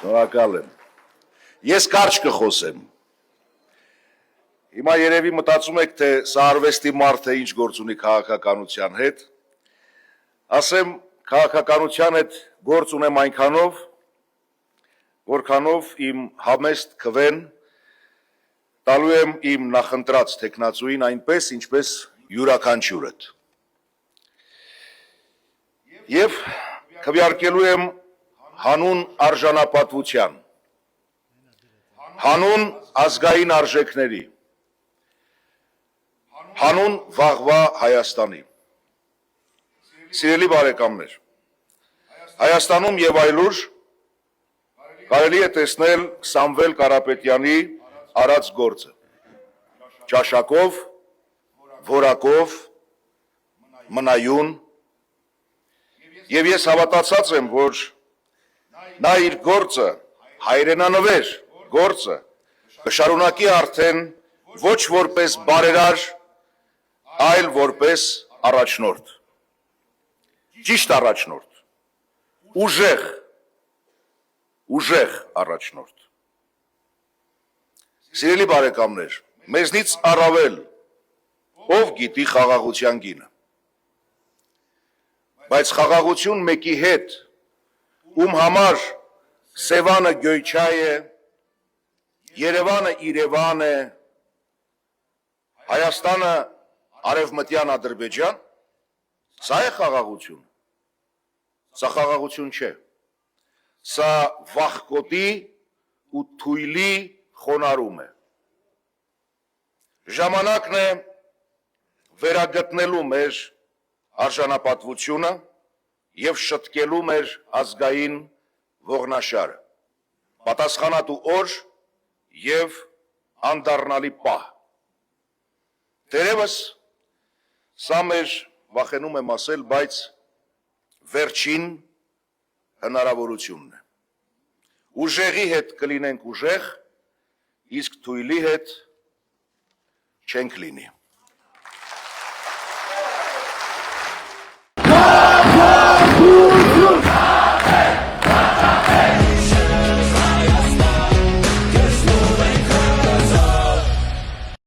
Շնորհակալ եմ։ Ես կարճ կխոսեմ։ Հիմա երևի մտածում եք, թե սա արվեստի մարդ է, ինչ գործ ունի քաղաքականության հետ։ Ասեմ, քաղաքականության հետ գործ ունեմ այնքանով, որքանով իմ համեստ քվեն տալու եմ իմ նախընտրած թեկնածուին այնպես, ինչպես յուրաքանչյուրդ։ Եվ քվեարկելու եմ հանուն արժանապատվության, հանուն ազգային արժեքների, հանուն վաղվա Հայաստանի։ Սիրելի բարեկամներ, Հայաստանում եւ այլուր կարելի է տեսնել Սամվել Կարապետյանի արած գործը, ճաշակով, որակով, մնայուն, եւ ես հավատացած եմ, որ նա իր գործը, հայրենանվեր գործը, կշարունակի արդեն ոչ որպես բարերար, այլ որպես առաջնորդ, ճիշտ առաջնորդ, ուժեղ առաջնորդ։ Սիրելի բարեկամներ, մեզնից առավել ով գիտի խաղաղության գինը, բայց խաղաղություն մեկի հետ, ում համար Սևանը Գյոյչա է, Երևանը Իրևան է, Հայաստանը Արևմտյան Ադրբեջան, սա է խաղաղություն, սա խաղաղություն չէ, սա վախկոտի ու թույլի խոնարհում է։ Ժամանակն է վերագտնելու մեր արժանապատվությունը եւ շտկելու մեր ազգային ողնաշարը, պատասխանատու օր եւ անդառնալի պահ։ Դերևս սա մեր, վախենում եմ ասել, բայց վերջին հնարավորությունն է։ Ուժեղի հետ կլինենք ուժեղ, իսկ թույլի հետ չենք լինի։